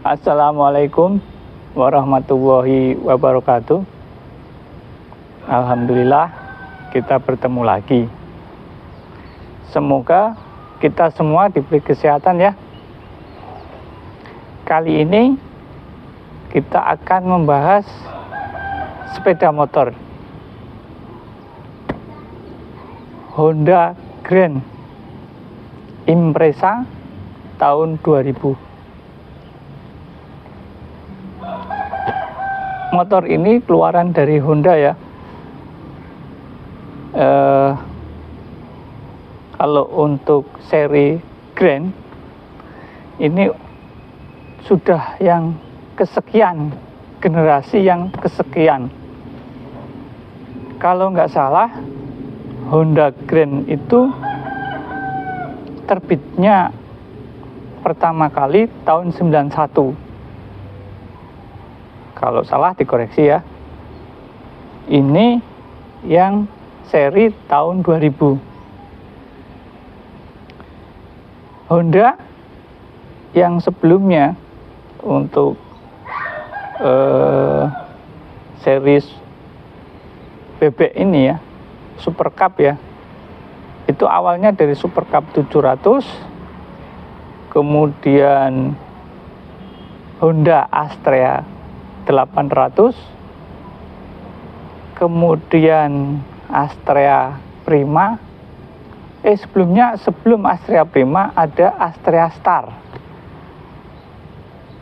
Assalamualaikum warahmatullahi wabarakatuh. Alhamdulillah kita bertemu lagi. Semoga kita semua diberi kesehatan ya. Kali ini kita akan membahas sepeda motor Honda Grand Impreza tahun 2000. Motor ini keluaran dari Honda ya. Kalau untuk seri Grand ini sudah yang kesekian, generasi yang kesekian. Kalau nggak salah, Honda Grand itu terbitnya pertama kali tahun 91. Kalau salah dikoreksi ya. Ini yang seri tahun 2000. Honda yang sebelumnya untuk series bebek ini ya, Super Cup ya, itu awalnya dari Super Cup 700, kemudian Honda Astrea 800, kemudian Astrea Prima. Sebelum Astrea Prima ada Astrea Star.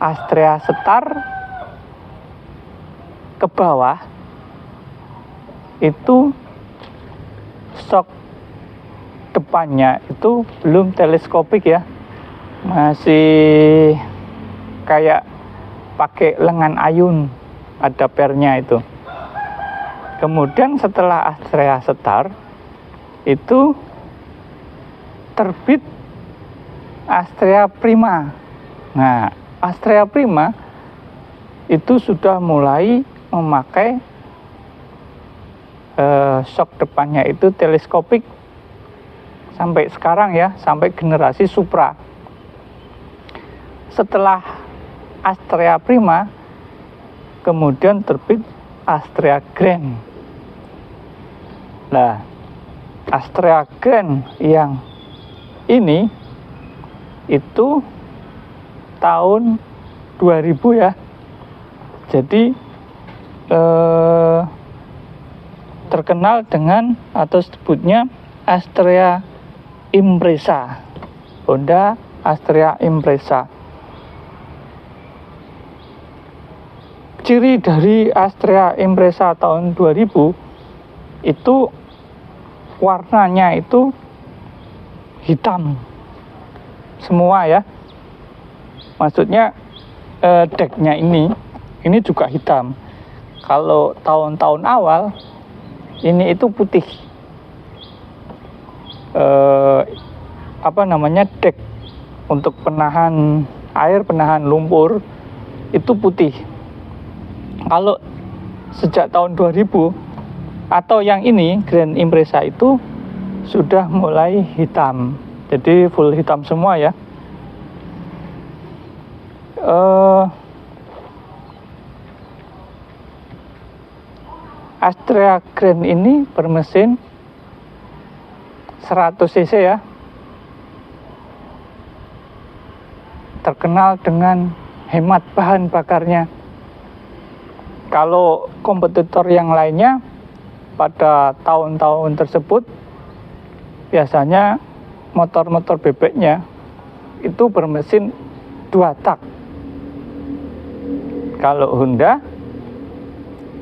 Astrea Star ke bawah itu shock depannya itu belum teleskopik ya, masih kayak pakai lengan ayun, ada pernya itu. Kemudian setelah Astrea Star itu terbit Astrea Prima. Nah, Astrea Prima itu sudah mulai memakai shock depannya itu teleskopik sampai sekarang ya, sampai generasi Supra. Setelah Astrea Prima, kemudian terbit Astrea Grand. Nah, Astrea Grand yang ini itu tahun 2000 ya. Jadi terkenal dengan atau sebutnya Astrea Impreza. Honda Astrea Impreza. Ciri dari Astrea Impreza tahun 2000 itu warnanya itu hitam semua ya. Maksudnya decknya ini juga hitam. Kalau tahun-tahun awal ini itu putih. Deck untuk penahan air, penahan lumpur itu putih. Kalau sejak tahun 2000 atau yang ini Grand Impreza itu sudah mulai hitam. Jadi full hitam semua ya. Astrea Grand ini bermesin 100 cc ya. Terkenal dengan hemat bahan bakarnya. Kalau kompetitor yang lainnya pada tahun-tahun tersebut biasanya motor-motor bebeknya itu bermesin 2 tak. Kalau Honda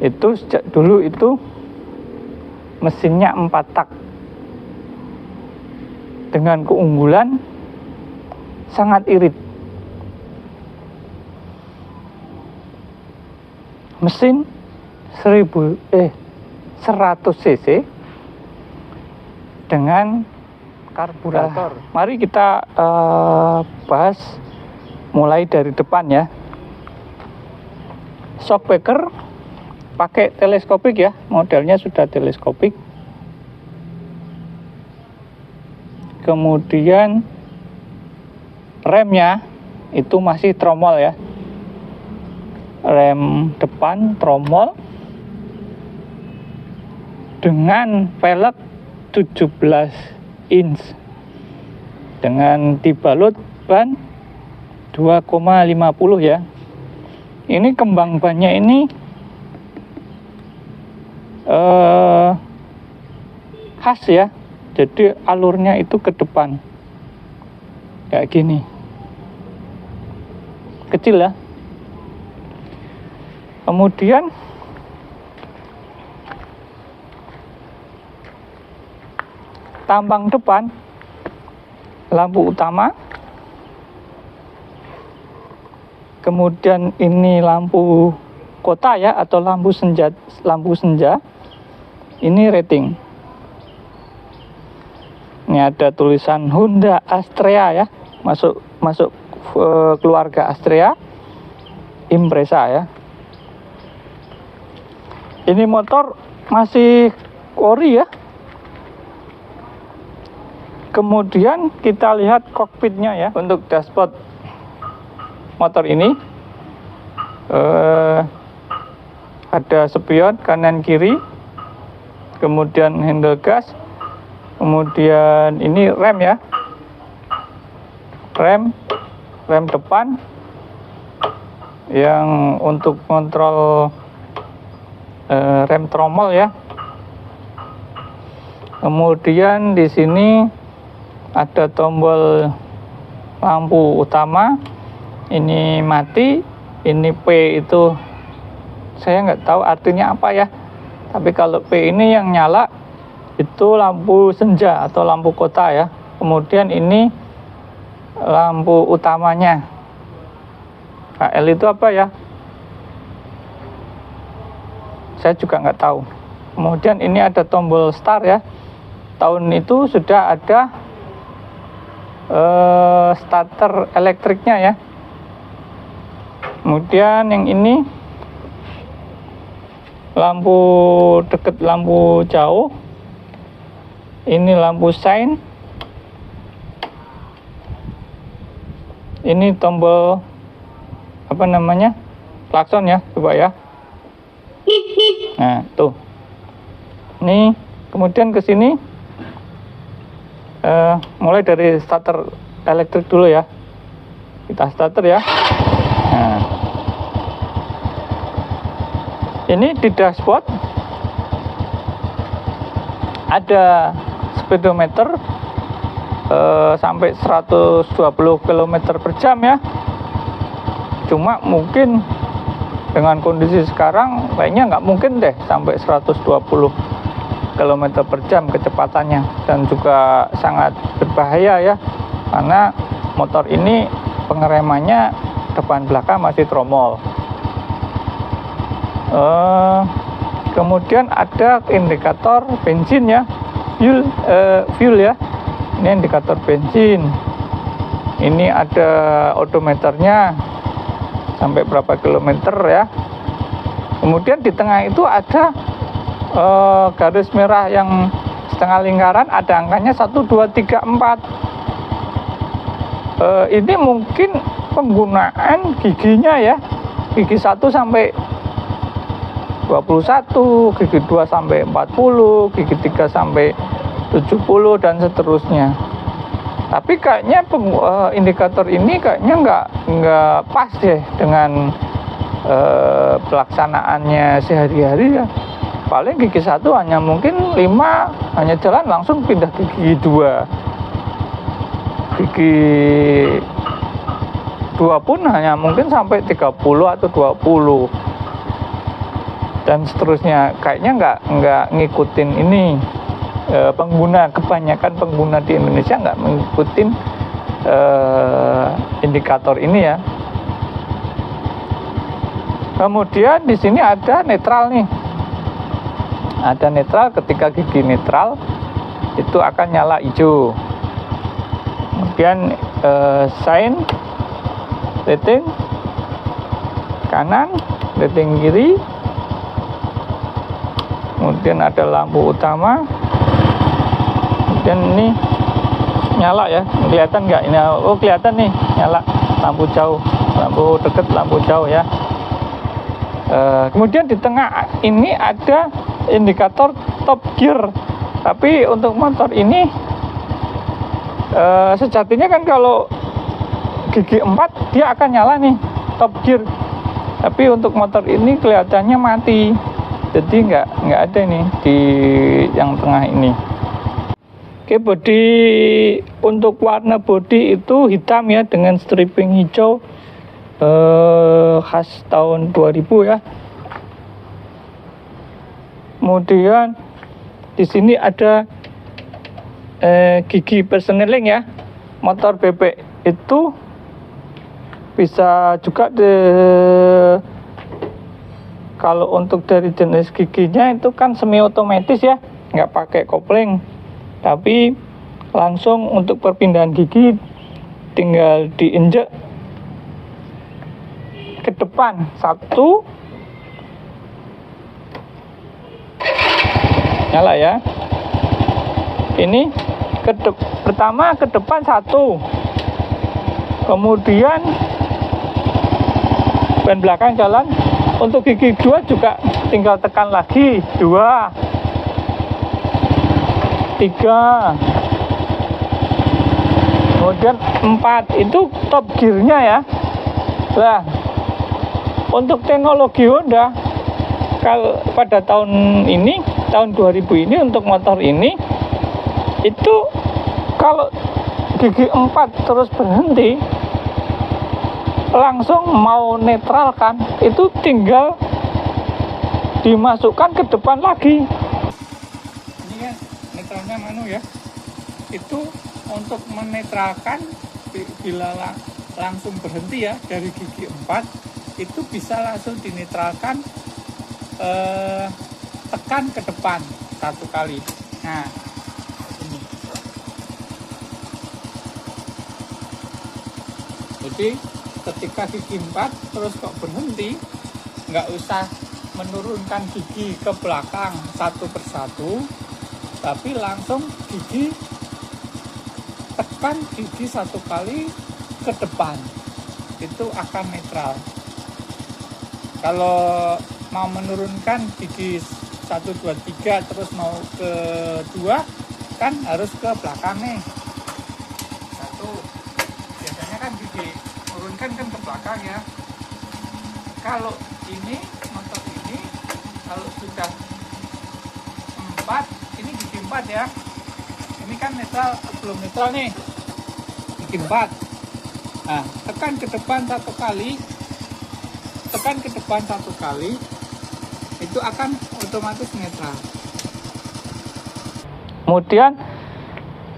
itu sejak dulu itu mesinnya 4 tak dengan keunggulan sangat irit. Mesin 100 cc dengan karburator. Mari kita bahas mulai dari depan ya. Shockbreaker pakai teleskopik ya, modelnya sudah teleskopik. Kemudian remnya itu masih tromol ya, rem depan tromol dengan velg 17 inch dengan dibalut ban 2,50 ya. Ini kembang bannya ini khas ya, jadi alurnya itu ke depan kayak gini, kecil ya. Kemudian tampang depan lampu utama, kemudian ini lampu kota ya, atau lampu senja. Ini rating. Ini ada tulisan Honda Astrea ya, masuk keluarga Astrea Impreza ya. Ini motor masih ori ya. Kemudian kita lihat kokpitnya ya. Untuk dashboard motor ini ada spion kanan kiri, kemudian handle gas, kemudian ini rem ya, rem depan yang untuk kontrol rem tromol ya. Kemudian di sini ada tombol lampu utama, ini mati, ini P itu saya nggak tahu artinya apa ya, tapi kalau P ini yang nyala itu lampu senja atau lampu kota ya. Kemudian ini lampu utamanya. KL itu apa ya, saya juga nggak tahu. Kemudian ini ada tombol start ya. Tahun itu sudah ada starter elektriknya ya. Kemudian yang ini lampu deket, lampu jauh. Ini lampu sign. Ini tombol apa namanya, klakson ya, coba ya. Nah tuh, ini kemudian ke sini mulai dari starter elektrik dulu ya, kita starter ya. Nah, ini di dashboard ada speedometer sampai 120 km per jam ya. Cuma mungkin dengan kondisi sekarang kayaknya nggak mungkin deh sampai 120 km per jam kecepatannya, dan juga sangat berbahaya ya, karena motor ini pengeremannya depan belakang masih tromol. Kemudian ada indikator bensin ya, fuel ya. Ini indikator bensin. Ini ada odometernya sampai berapa kilometer ya. Kemudian di tengah itu ada garis merah yang setengah lingkaran, ada angkanya 1, 2, 3, 4. Ini mungkin penggunaan giginya ya, gigi 1 sampai 21, gigi 2 sampai 40, gigi 3 sampai 70 dan seterusnya. Tapi kayaknya indikator ini kayaknya nggak pas deh dengan pelaksanaannya sehari-hari ya. Paling gigi 1 hanya mungkin 5, hanya jalan langsung pindah ke gigi 2. Gigi 2 pun hanya mungkin sampai 30 atau 20 dan seterusnya. Kayaknya nggak ngikutin ini. Kebanyakan pengguna di Indonesia nggak mengikutin indikator ini ya. Kemudian di sini ada netral nih, ada netral. Ketika gigi netral itu akan nyala hijau. Kemudian sign rating kanan, rating kiri. Kemudian ada lampu utama. Dan ini nyala ya, kelihatan nggak ini? Oh kelihatan nih, nyala lampu jauh, lampu deket, lampu jauh ya. Kemudian di tengah ini ada indikator top gear. Tapi untuk motor ini sejatinya kan kalau gigi 4 dia akan nyala nih top gear. Tapi untuk motor ini kelihatannya mati. Jadi nggak ada nih di yang tengah ini. Oke, bodi untuk warna bodi itu hitam ya dengan striping hijau. Khas tahun 2000 ya. Kemudian di sini ada gigi persneling ya. Motor bebek itu bisa juga kalau untuk dari jenis giginya itu kan semi otomatis ya, nggak pakai kopling, tapi langsung untuk perpindahan gigi tinggal diinjek ke depan satu, nyala ya. Ini pertama ke depan satu, kemudian ban belakang jalan. Untuk gigi 2 juga tinggal tekan lagi 2, 3, kemudian 4. Itu top gearnya ya. Nah, untuk teknologi Honda kalau pada tahun ini, tahun 2000 ini untuk motor ini itu kalau gigi 4 terus berhenti langsung mau netralkan itu tinggal dimasukkan ke depan lagi. Ini kan netralnya manu ya. Itu untuk menetralkan bila langsung berhenti ya dari gigi 4 itu bisa langsung dinetralkan, tekan ke depan satu kali. Nah, ini. Jadi ketika gigi 4 terus kok berhenti, nggak usah menurunkan gigi ke belakang satu persatu, tapi langsung gigi tekan gigi satu kali ke depan, itu akan netral. Kalau mau menurunkan gigi 1, 2, 3 terus mau ke 2 kan harus ke belakang nih. 1, biasanya kan gigi turunkan kan ke belakang ya. Kalau ini motor ini kalau sudah 4, ini gigi 4 ya. Ini kan netral, belum netral nih, gigi 4. Nah, tekan ke depan satu kali, tekan ke depan satu kali, itu akan otomatis netral. Kemudian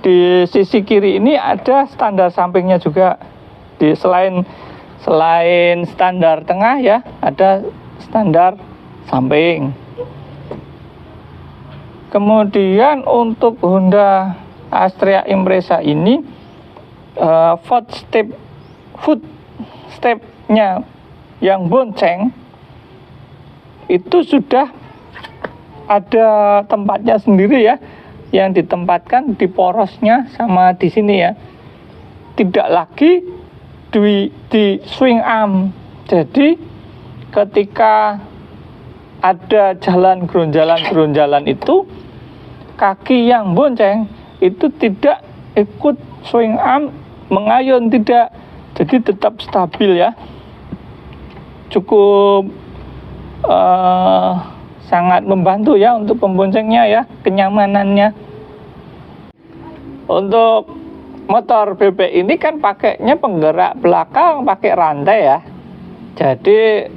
di sisi kiri ini ada standar sampingnya juga. Di selain standar tengah ya, ada standar samping. Kemudian untuk Honda Astrea Impreza ini footstepnya yang bonceng itu sudah ada tempatnya sendiri ya, yang ditempatkan di porosnya sama di sini ya, tidak lagi di swing arm. Jadi ketika ada jalan geronjalan itu, kaki yang bonceng itu tidak ikut swing arm mengayun, tidak, jadi tetap stabil ya. Cukup sangat membantu ya untuk pemboncengnya ya, kenyamanannya. Untuk motor bebek ini kan pakainya penggerak belakang pakai rantai ya. Jadi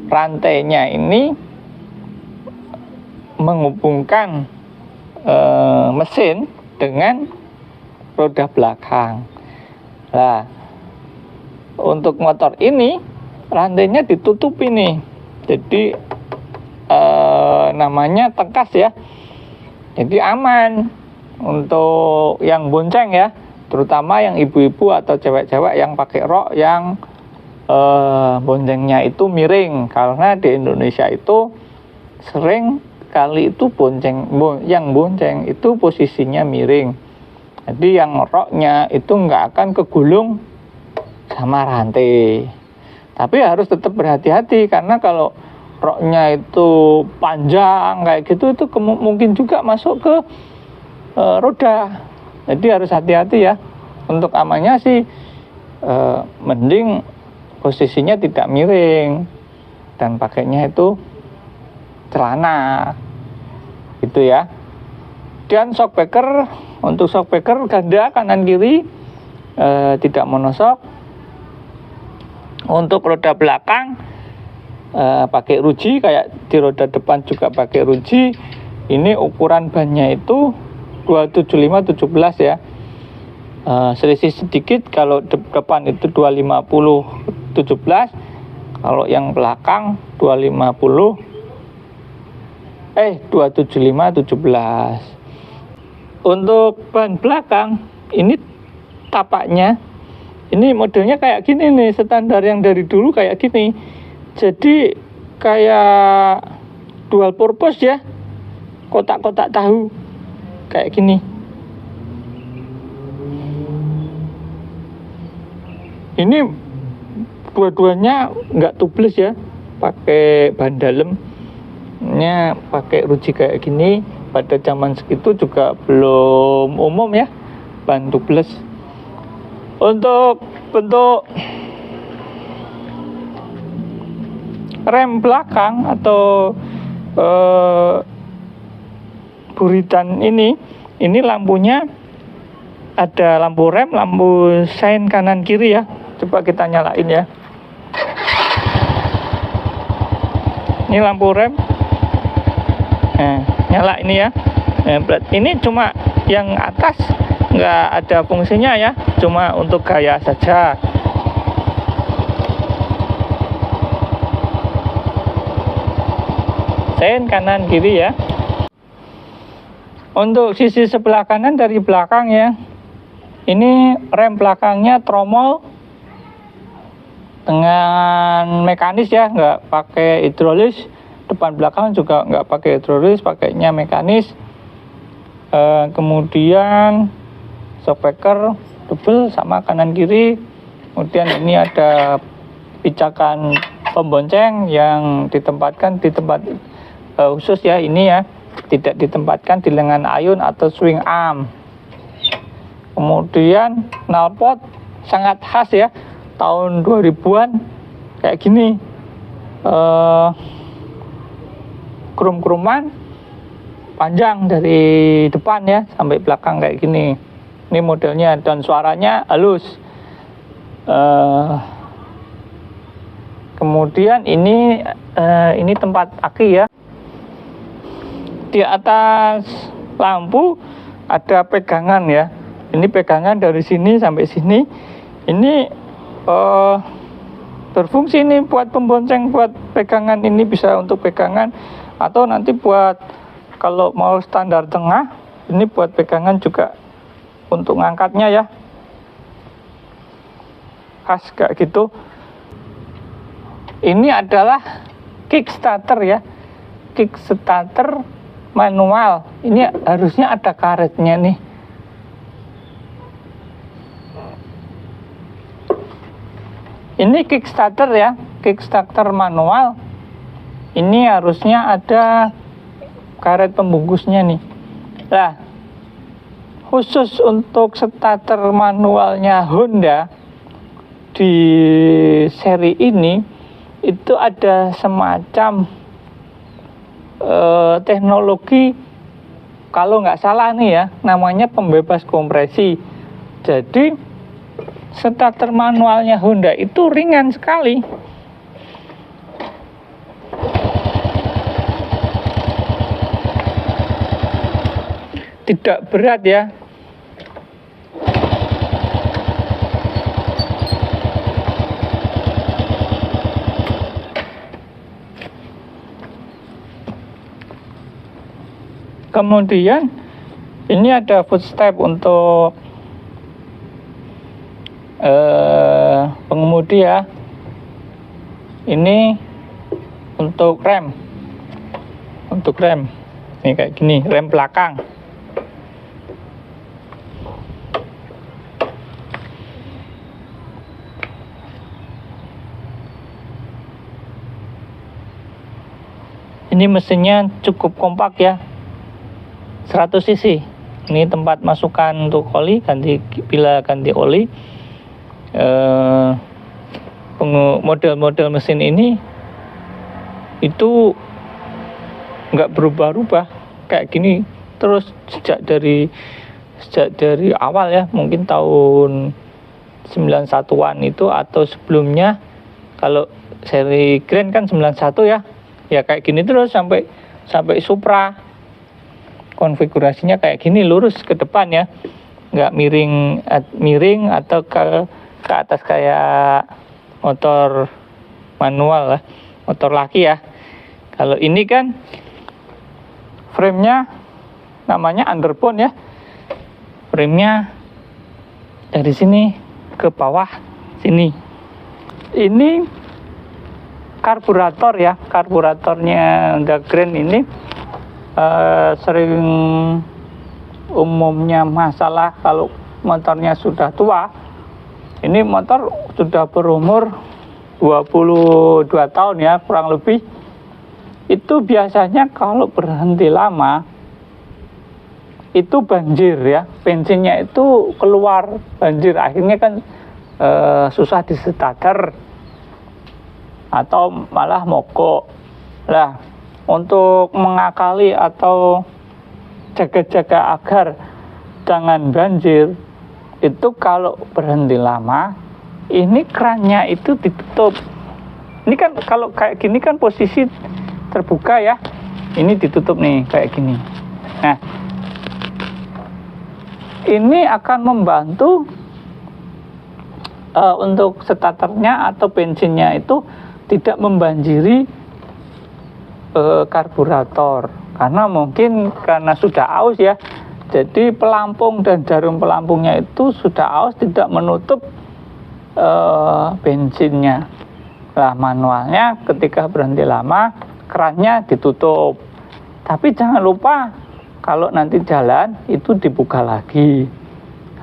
rantainya ini menghubungkan mesin dengan roda belakang. Nah, untuk motor ini rantainya ditutup ini, jadi namanya tengkas ya. Jadi aman untuk yang bonceng ya, terutama yang ibu-ibu atau cewek-cewek yang pakai rok yang boncengnya itu miring, karena di Indonesia itu sering kali itu yang bonceng itu posisinya miring. Jadi yang roknya itu nggak akan kegulung sama rantai. Tapi harus tetap berhati-hati, karena kalau roknya itu panjang kayak gitu, itu mungkin juga masuk ke roda. Jadi harus hati-hati ya. Untuk amannya sih mending posisinya tidak miring dan pakainya itu celana gitu ya. Dan shockbreaker, untuk shockbreaker ganda kanan kiri tidak monoshock. Untuk roda belakang pakai ruji, kayak di roda depan juga pakai ruji. Ini ukuran bannya itu 275/17 ya. Selisih sedikit, kalau depan itu 250/17, kalau yang belakang 275/17. Untuk ban belakang ini tapaknya, ini modelnya kayak gini nih, standar yang dari dulu kayak gini. Jadi kayak dual purpose ya, kotak-kotak tahu kayak gini. Ini dua-duanya nggak tubeless ya, pakai ban dalamnya pakai ruji kayak gini. Pada zaman segitu juga belum umum ya ban tubeless. Untuk bentuk rem belakang atau buritan ini lampunya ada lampu rem, lampu sein kanan kiri ya. Coba kita nyalain ya. Ini lampu rem. Nah, nyala ini ya. Nah, ini cuma yang atas nggak ada fungsinya ya, cuma untuk gaya saja. Sein kanan kiri ya. Untuk sisi sebelah kanan dari belakang ya, ini rem belakangnya tromol dengan mekanis ya, nggak pakai hidrolis. Depan belakang juga nggak pakai hidrolis, pakainya mekanis. Kemudian shockbreaker double sama kanan kiri. Kemudian ini ada pijakan pembonceng yang ditempatkan di tempat khusus ya, ini ya, tidak ditempatkan di lengan ayun atau swing arm. Kemudian knalpot sangat khas ya, tahun 2000-an kayak gini, krum-kruman panjang dari depan ya sampai belakang kayak gini. Ini modelnya, dan suaranya halus. Kemudian ini tempat aki ya. Di atas lampu ada pegangan ya. Ini pegangan dari sini sampai sini. Ini berfungsi ini buat pembonceng, buat pegangan. Ini bisa untuk pegangan, atau nanti buat kalau mau standar tengah, ini buat pegangan juga untuk ngangkatnya ya. Khas kayak gitu. Ini adalah kickstarter ya, kickstarter manual. Ini harusnya ada karetnya nih. Ini kickstarter ya, kickstarter manual. Ini harusnya ada karet pembungkusnya nih. Nah, khusus untuk starter manualnya Honda di seri ini itu ada semacam teknologi, kalau nggak salah nih ya, namanya pembebas kompresi. Jadi starter manualnya Honda itu ringan sekali. Tidak berat ya. Kemudian ini ada footstep untuk pengemudi ya. Ini untuk rem. Untuk rem. Ini kayak gini, rem belakang. Ini mesinnya cukup kompak ya, 100 cc. Ini tempat masukan untuk oli, bila ganti oli. Model-model mesin ini itu nggak berubah-ubah kayak gini terus sejak dari awal ya, mungkin tahun 91-an itu atau sebelumnya. Kalau seri Grand kan 91 ya kayak gini terus sampai Supra. Konfigurasinya kayak gini, lurus ke depan ya, nggak miring atau ke atas kayak motor manual lah, motor laki ya. Kalau ini kan frame-nya namanya underbone ya, frame-nya dari sini ke bawah sini. Ini karburator ya, karburatornya Honda Grand ini sering umumnya masalah kalau motornya sudah tua. Ini motor sudah berumur 22 tahun ya kurang lebih. Itu biasanya kalau berhenti lama itu banjir ya, bensinnya itu keluar banjir, akhirnya kan susah distarter atau malah mogok. Lah, untuk mengakali atau jaga-jaga agar jangan banjir, itu kalau berhenti lama ini kerannya itu ditutup. Ini kan kalau kayak gini kan posisi terbuka ya, ini ditutup nih kayak gini. Nah, ini akan membantu untuk starternya atau bensinnya itu tidak membanjiri karburator, karena mungkin karena sudah aus ya, jadi pelampung dan jarum pelampungnya itu sudah aus, tidak menutup bensinnya. Lah, manualnya ketika berhenti lama kerannya ditutup, tapi jangan lupa kalau nanti jalan itu dibuka lagi,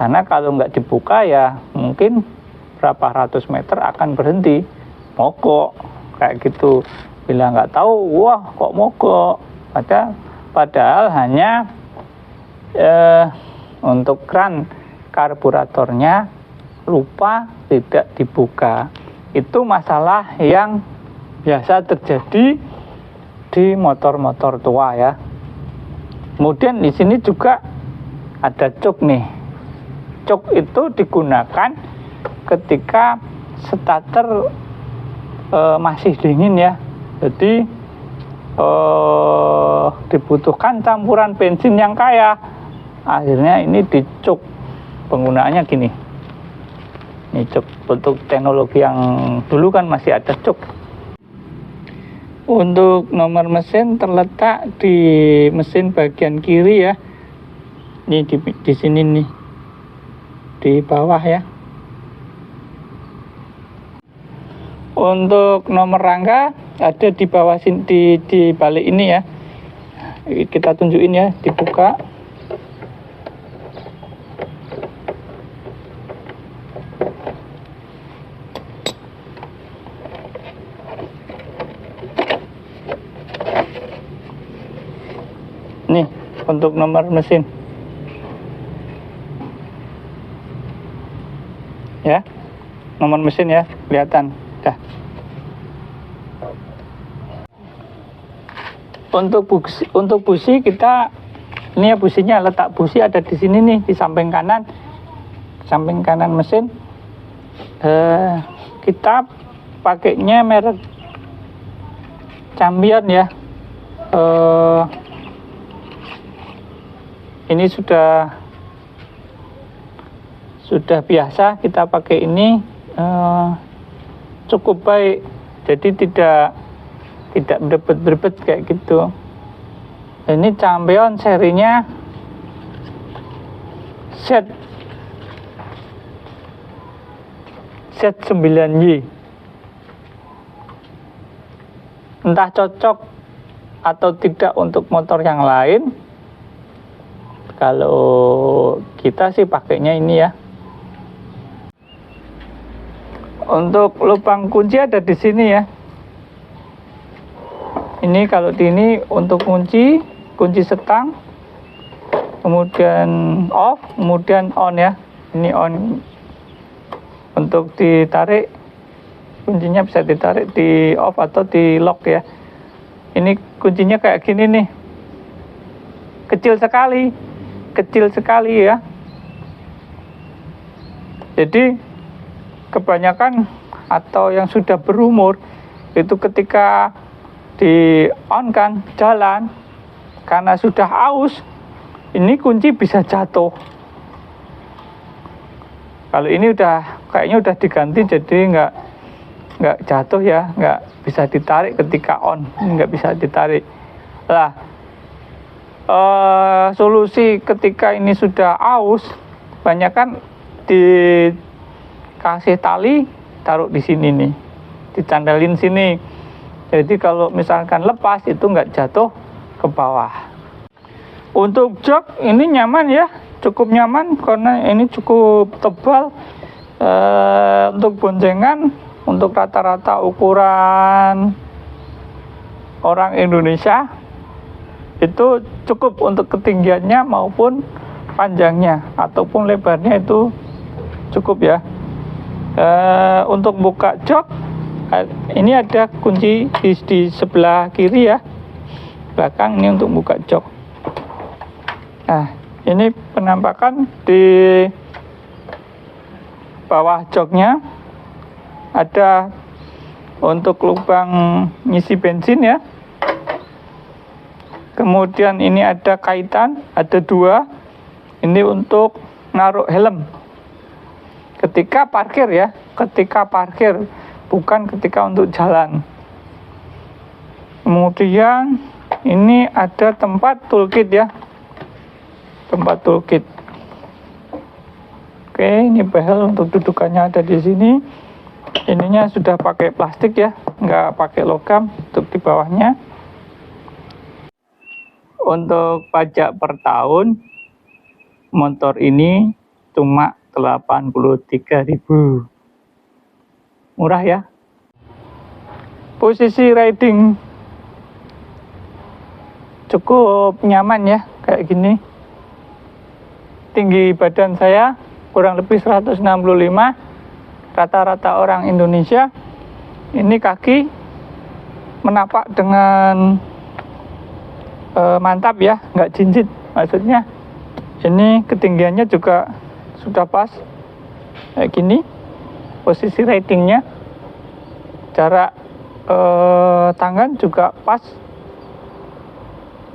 karena kalau nggak dibuka ya mungkin berapa ratus meter akan berhenti mogok kayak gitu. Bila nggak tahu, wah kok mogok, padahal hanya untuk keran karburatornya lupa tidak dibuka. Itu masalah yang biasa terjadi di motor-motor tua ya. Kemudian di sini juga ada cuk nih. Cuk itu digunakan ketika starter masih dingin ya. Jadi dibutuhkan campuran bensin yang kaya. Akhirnya ini dicuk. Penggunaannya gini. Ini cuk, untuk teknologi yang dulu kan masih ada cuk. Untuk nomor mesin terletak di mesin bagian kiri ya. Ini di sini nih. Di bawah ya. Untuk nomor rangka ada di bawah sini, di balik ini ya. Kita tunjukin ya, dibuka. Nih, untuk nomor mesin. Ya. Nomor mesin ya, kelihatan. Dah. Untuk busi kita, ini ya businya, letak busi ada di sini nih, di samping kanan mesin. Kita pakainya merek Champion ya. Ini sudah biasa kita pakai ini, cukup baik, jadi tidak berbet-berbet kayak gitu. Ini Champion serinya Z9Y. Entah cocok atau tidak untuk motor yang lain. Kalau kita sih pakainya ini ya. Untuk lubang kunci ada di sini ya. Ini kalau di ini untuk kunci setang, kemudian off, kemudian on ya. Ini on. Untuk ditarik, kuncinya bisa ditarik di off atau di lock ya. Ini kuncinya kayak gini nih, kecil sekali ya. Jadi kebanyakan atau yang sudah berumur itu ketika di on kan jalan, karena sudah aus, ini kunci bisa jatuh. Kalau ini kayaknya udah diganti, jadi nggak jatuh ya, nggak bisa ditarik ketika on, nggak bisa ditarik. Lah, solusi ketika ini sudah aus, banyak kan dikasih tali, taruh di sini nih, dicandelin sini. Jadi kalau misalkan lepas itu nggak jatuh ke bawah. Untuk jok ini nyaman ya, cukup nyaman karena ini cukup tebal. Untuk boncengan, untuk rata-rata ukuran orang Indonesia itu cukup untuk ketinggiannya maupun panjangnya ataupun lebarnya itu cukup ya. Untuk buka jok, ini ada kunci di sebelah kiri ya, belakang ini untuk buka jok. Nah, ini penampakan di bawah joknya ada untuk lubang ngisi bensin ya. Kemudian ini ada kaitan, ada 2. Ini untuk naruh helm ketika parkir ya, bukan ketika untuk jalan. Kemudian ini ada tempat toolkit ya, tempat toolkit. Oke, ini behel untuk dudukannya ada di sini. Ininya sudah pakai plastik ya, nggak pakai logam untuk di bawahnya. Untuk pajak per tahun, motor ini cuma 83.000. Murah ya. Posisi riding cukup nyaman ya, kayak gini. Tinggi badan saya kurang lebih 165, rata-rata orang Indonesia. Ini kaki menapak dengan mantap ya, nggak jinjit maksudnya. Ini ketinggiannya juga sudah pas kayak gini. Posisi ridingnya, jarak tangan juga pas.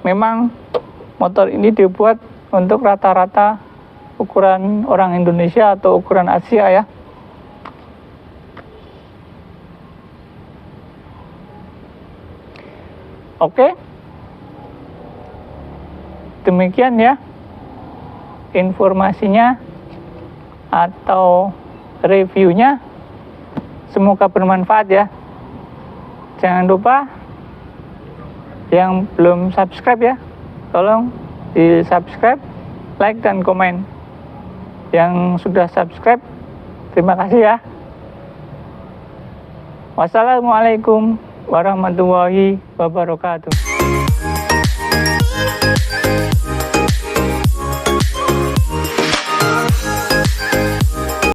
Memang motor ini dibuat untuk rata-rata ukuran orang Indonesia atau ukuran Asia ya. Oke, demikian ya informasinya atau reviewnya. Semoga bermanfaat ya. Jangan lupa yang belum subscribe ya, tolong di subscribe, like dan komen. Yang sudah subscribe, terima kasih ya. Wassalamualaikum warahmatullahi wabarakatuh.